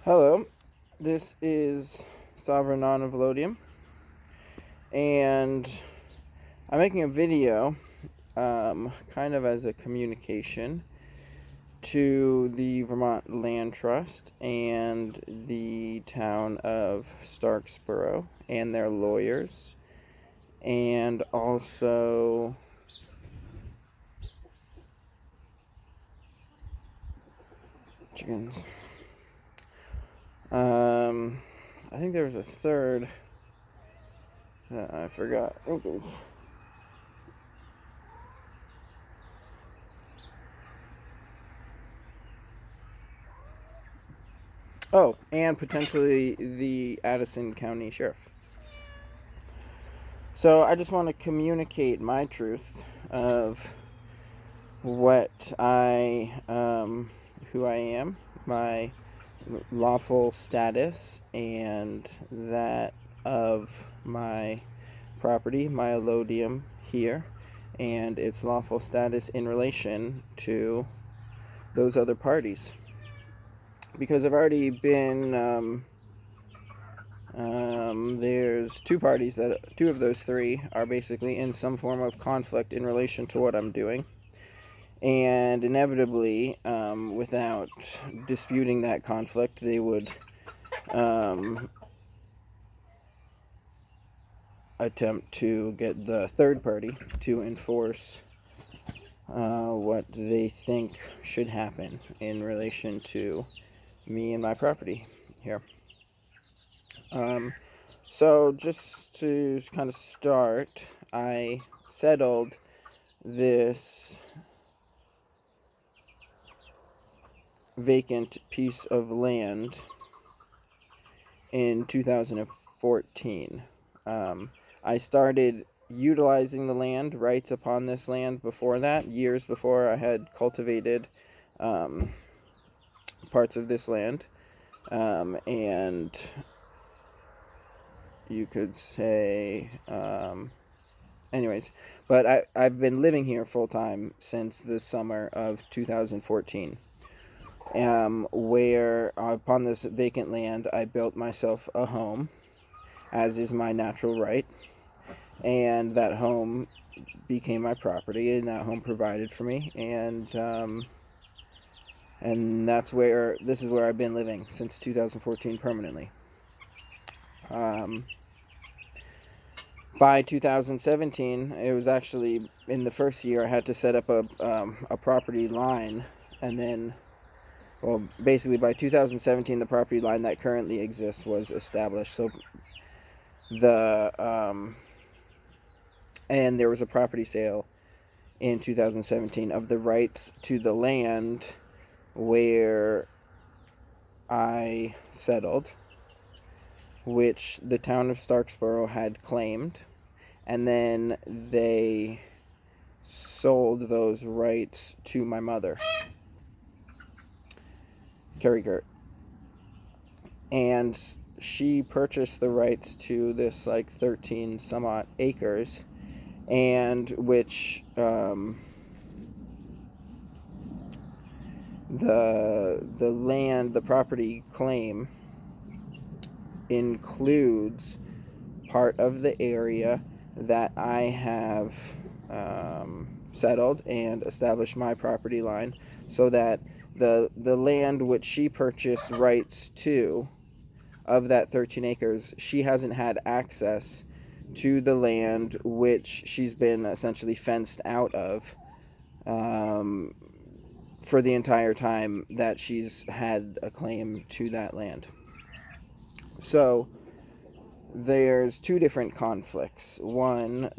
Hello, this is Sovereign Non-Evolodium, and I'm making a video kind of as a communication to the Vermont Land Trust and the town of Starksboro and their lawyers, and also chickens. I think there was a third that I forgot. Okay. Oh, and potentially the Addison County Sheriff. So I just want to communicate my truth of what who I am, my lawful status, and that of my property, my allodium here, and its lawful status in relation to those other parties. Because I've already been, there's two parties two of those three are basically in some form of conflict in relation to what I'm doing. And inevitably, without disputing that conflict, they would attempt to get the third party to enforce what they think should happen in relation to me and my property here. So just to kind of start, I settled this vacant piece of land in 2014. I started utilizing the land, rights upon this land before that, years before I had cultivated parts of this land. And you could say, anyways, but I've been living here full time since the summer of 2014. Where upon this vacant land I built myself a home, as is my natural right, and that home became my property, and that home provided for me, and this is where I've been living since 2014 permanently. By 2017, it was actually in the first year I had to set up a property line, and then, well, basically by 2017 the property line that currently exists was established. So and there was a property sale in 2017 of the rights to the land where I settled, which the town of Starksboro had claimed, and then they sold those rights to my mother, Carrie Gert, and she purchased the rights to this 13 some odd acres, and which the property claim includes part of the area that I have settled and established my property line, so that the land which she purchased rights to, of that 13 acres, she hasn't had access to the land which she's been essentially fenced out of for the entire time that she's had a claim to that land. So there's two different conflicts. One,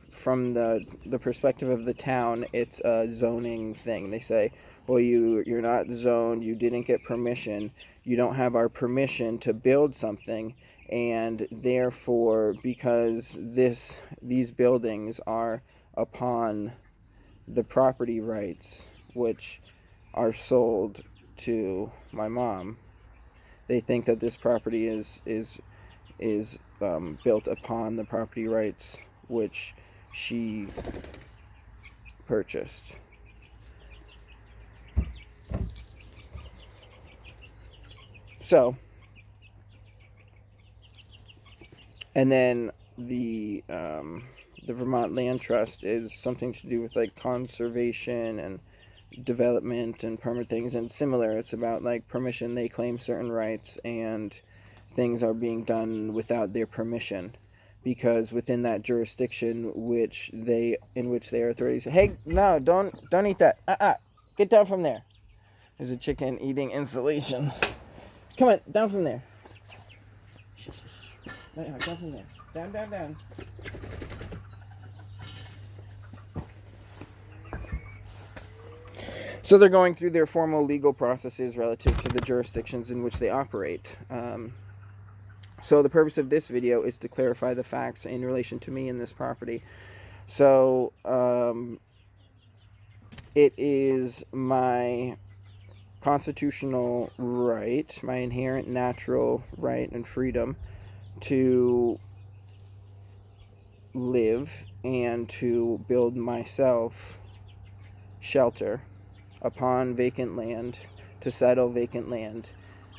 from the perspective of the town, it's a zoning thing. They say, well, you're not zoned, you didn't get permission, you don't have our permission to build something, and therefore, because these buildings are upon the property rights which are sold to my mom, they think that this property is built upon the property rights which she purchased. So, and then the Vermont Land Trust is something to do with like conservation and development and permit things, and similar. It's about like permission. They claim certain rights, and things are being done without their permission, because within that jurisdiction in which their authorities say, hey, no, don't eat that. Get down from there. There's a chicken eating insulation. Come on, down from there. Down from there. Down. So they're going through their formal legal processes relative to the jurisdictions in which they operate. So the purpose of this video is to clarify the facts in relation to me and this property. So it is my constitutional right, my inherent natural right and freedom to live and to build myself shelter upon vacant land, to settle vacant land,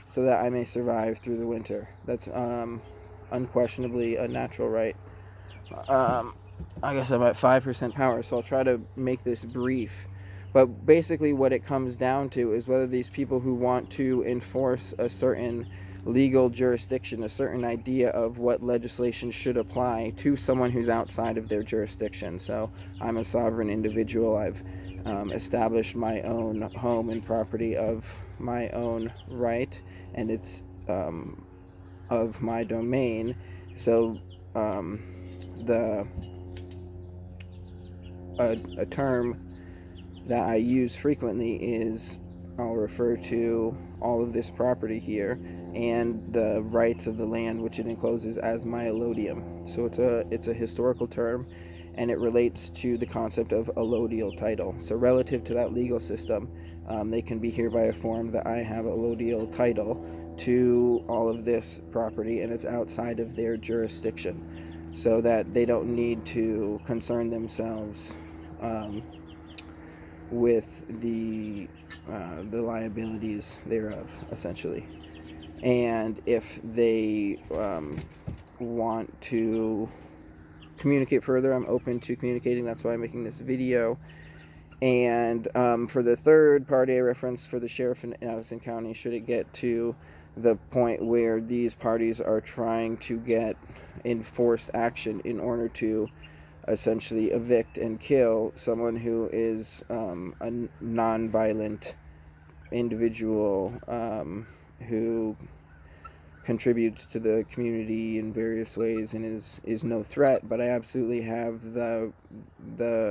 so that I may survive through the winter. That's unquestionably a natural right. I guess I'm at 5% power, so I'll try to make this brief. But basically what it comes down to is whether these people who want to enforce a certain legal jurisdiction, a certain idea of what legislation should apply to someone who's outside of their jurisdiction. So I'm a sovereign individual. I've established my own home and property of my own right, and it's of my domain. So a term that I use frequently is, I'll refer to all of this property here and the rights of the land which it encloses as my allodium. So it's a historical term, and it relates to the concept of allodial title. So relative to that legal system, they can be hereby informed that I have allodial title to all of this property, and it's outside of their jurisdiction, so that they don't need to concern themselves with the liabilities thereof, essentially. And if they want to communicate further, I'm open to communicating. That's why I'm making this video. And for the third party I referenced, for the sheriff in Addison County, should it get to the point where these parties are trying to get enforced action in order to essentially evict and kill someone who is a non-violent individual who contributes to the community in various ways and is no threat, but I absolutely have the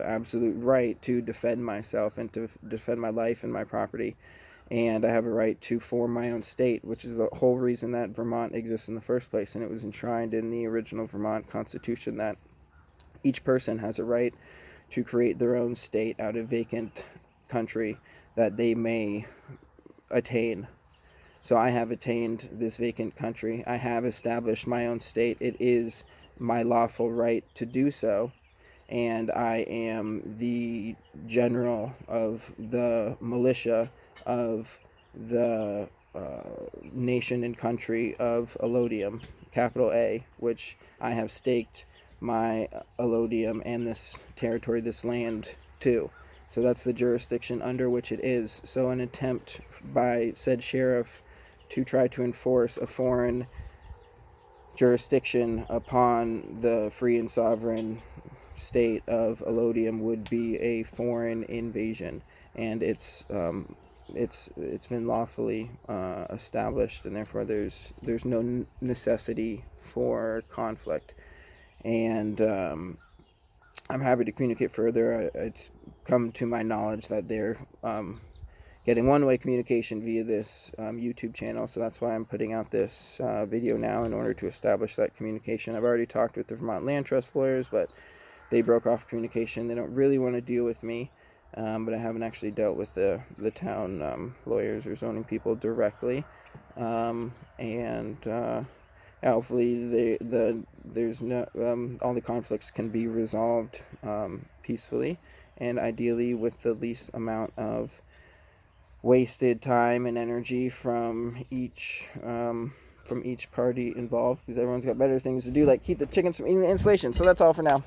absolute right to defend myself and to defend my life and my property. And I have a right to form my own state, which is the whole reason that Vermont exists in the first place. And it was enshrined in the original Vermont Constitution that each person has a right to create their own state out of vacant country that they may attain. So I have attained this vacant country. I have established my own state. It is my lawful right to do so. And I am the general of the militia of the nation and country of Allodium, capital A, which I have staked my allodium and this territory, this land, to. So that's the jurisdiction under which it is. So an attempt by said sheriff to try to enforce a foreign jurisdiction upon the free and sovereign state of allodium would be a foreign invasion, and it's been lawfully established, and therefore there's no necessity for conflict. And I'm happy to communicate further. It's come to my knowledge that they're getting one-way communication via this YouTube channel, so that's why I'm putting out this video now, in order to establish that communication. I've already talked with the Vermont Land Trust lawyers, but they broke off communication. They don't really want to deal with me, but I haven't actually dealt with the town lawyers or zoning people directly. Hopefully there's no all the conflicts can be resolved peacefully, and ideally with the least amount of wasted time and energy from each party involved, because everyone's got better things to do, like keep the chickens from eating the insulation. So that's all for now.